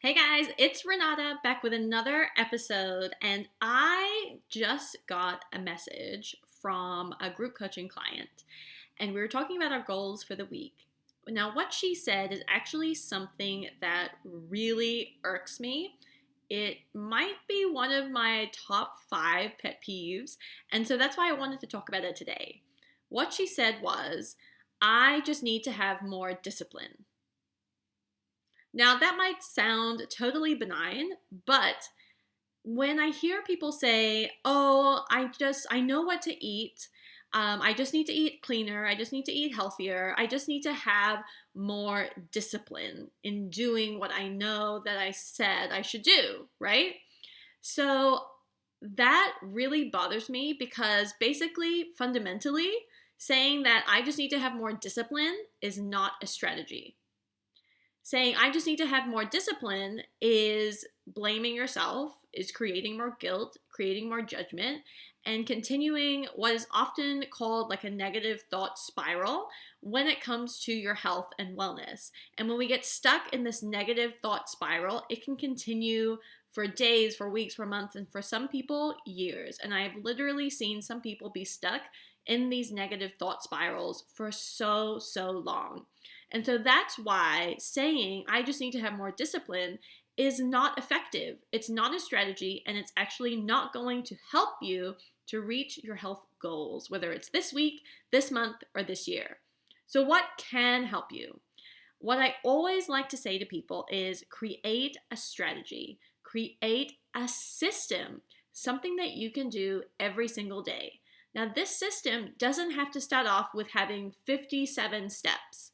Hey guys, it's Renata back with another episode, and I just got a message from a group coaching client, and we were talking about our goals for the week. Now, what she said is actually something that really irks me. It might be one of my top 5 pet peeves, and so that's why I wanted to talk about it today. What she said was, I just need to have more discipline. Now, that might sound totally benign, but when I hear people say, oh, I know what to eat. I just need to eat cleaner. I just need to eat healthier. I just need to have more discipline in doing what I know that I said I should do, right? So that really bothers me because basically, fundamentally, saying that I just need to have more discipline is not a strategy. Saying I just need to have more discipline is blaming yourself, is creating more guilt, creating more judgment, and continuing what is often called like a negative thought spiral when it comes to your health and wellness. And when we get stuck in this negative thought spiral, it can continue for days, for weeks, for months, and for some people, years. And I've literally seen some people be stuck in these negative thought spirals for so long. And so that's why saying, I just need to have more discipline is not effective. It's not a strategy, and it's actually not going to help you to reach your health goals, whether it's this week, this month, or this year. So, what can help you? What I always like to say to people is create a strategy, create a system, something that you can do every single day. Now, this system doesn't have to start off with having 57 steps.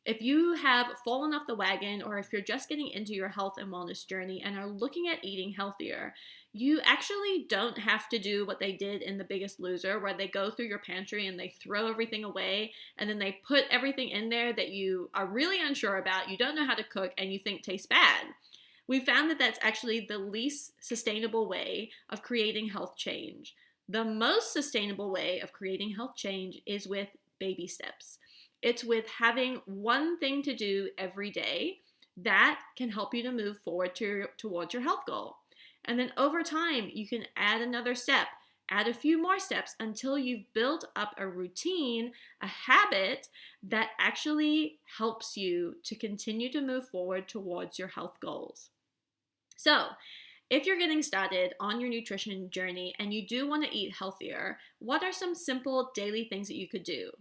If you have fallen off the wagon, or if you're just getting into your health and wellness journey and are looking at eating healthier, you actually don't have to do what they did in The Biggest Loser, where they go through your pantry and they throw everything away and then they put everything in there that you are really unsure about, you don't know how to cook, and you think tastes bad. We found that that's actually the least sustainable way of creating health change. The most sustainable way of creating health change is with baby steps. It's with having one thing to do every day that can help you to move forward towards your health goal. And then over time, you can add another step, add a few more steps until you've built up a routine, a habit that actually helps you to continue to move forward towards your health goals. So, if you're getting started on your nutrition journey and you do want to eat healthier, what are some simple daily things that you could do?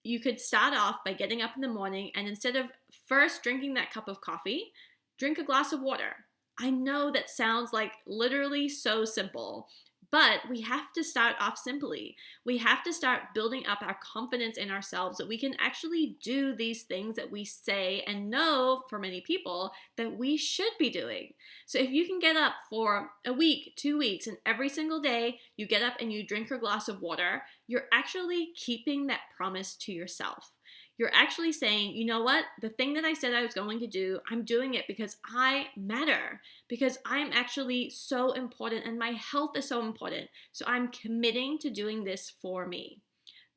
You could start off by getting up in the morning, and instead of first drinking that cup of coffee, drink a glass of water. I know that sounds like literally so simple, but we have to start off simply. We have to start building up our confidence in ourselves that we can actually do these things that we say and know for many people that we should be doing. So if you can get up for a week, 2 weeks, and every single day you get up and you drink your glass of water, you're actually keeping that promise to yourself. You're actually saying, you know what? The thing that I said I was going to do, I'm doing it because I matter, because I'm actually so important and my health is so important. So I'm committing to doing this for me.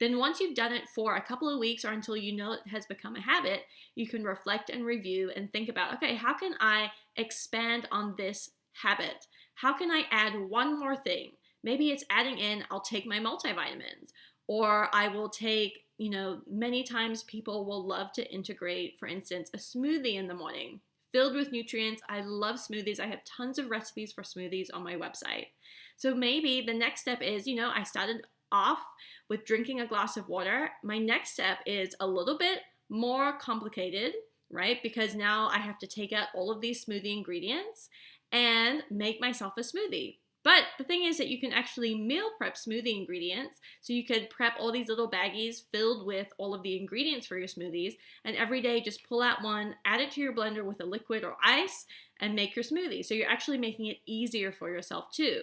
Then once you've done it for a couple of weeks or until you know it has become a habit, you can reflect and review and think about, okay, how can I expand on this habit? How can I add one more thing? Maybe it's adding in, I'll take my multivitamins, or I will take, many times people will love to integrate, for instance, a smoothie in the morning filled with nutrients. I love smoothies. I have tons of recipes for smoothies on my website. So maybe the next step is, I started off with drinking a glass of water. My next step is a little bit more complicated, right? Because now I have to take out all of these smoothie ingredients and make myself a smoothie. But the thing is that you can actually meal prep smoothie ingredients. So you could prep all these little baggies filled with all of the ingredients for your smoothies, and every day just pull out one, add it to your blender with a liquid or ice, and make your smoothie. So you're actually making it easier for yourself too.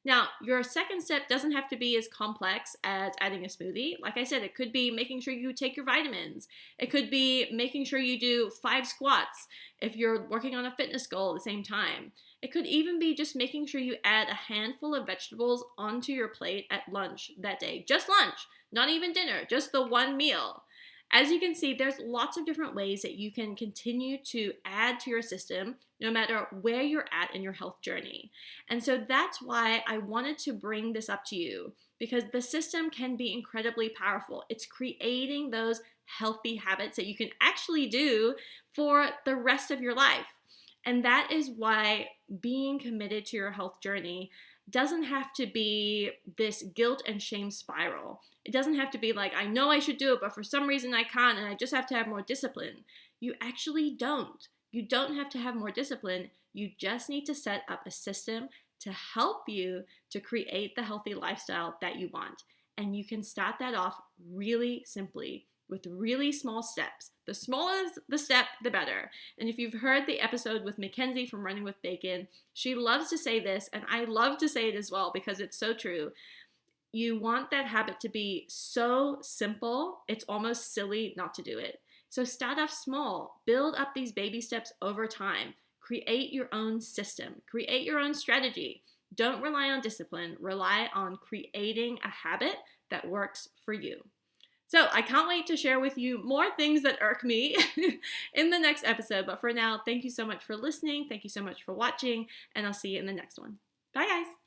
Now, your second step doesn't have to be as complex as adding a smoothie. Like I said, it could be making sure you take your vitamins. It could be making sure you do 5 squats if you're working on a fitness goal at the same time. It could even be just making sure you add a handful of vegetables onto your plate at lunch that day. Just lunch, not even dinner, just the one meal. As you can see, there's lots of different ways that you can continue to add to your system no matter where you're at in your health journey. And so that's why I wanted to bring this up to you, because the system can be incredibly powerful. It's creating those healthy habits that you can actually do for the rest of your life. And that is why being committed to your health journey doesn't have to be this guilt and shame spiral. It doesn't have to be like, I know I should do it, but for some reason I can't, and I just have to have more discipline. You actually don't. You don't have to have more discipline. You just need to set up a system to help you to create the healthy lifestyle that you want. And you can start that off really simply with really small steps. The smaller the step, the better. And if you've heard the episode with Mackenzie from Running with Bacon, she loves to say this, and I love to say it as well because it's so true. You want that habit to be so simple, it's almost silly not to do it. So start off small, build up these baby steps over time, create your own system, create your own strategy. Don't rely on discipline, rely on creating a habit that works for you. So I can't wait to share with you more things that irk me in the next episode. But for now, thank you so much for listening. Thank you so much for watching, and I'll see you in the next one. Bye, guys.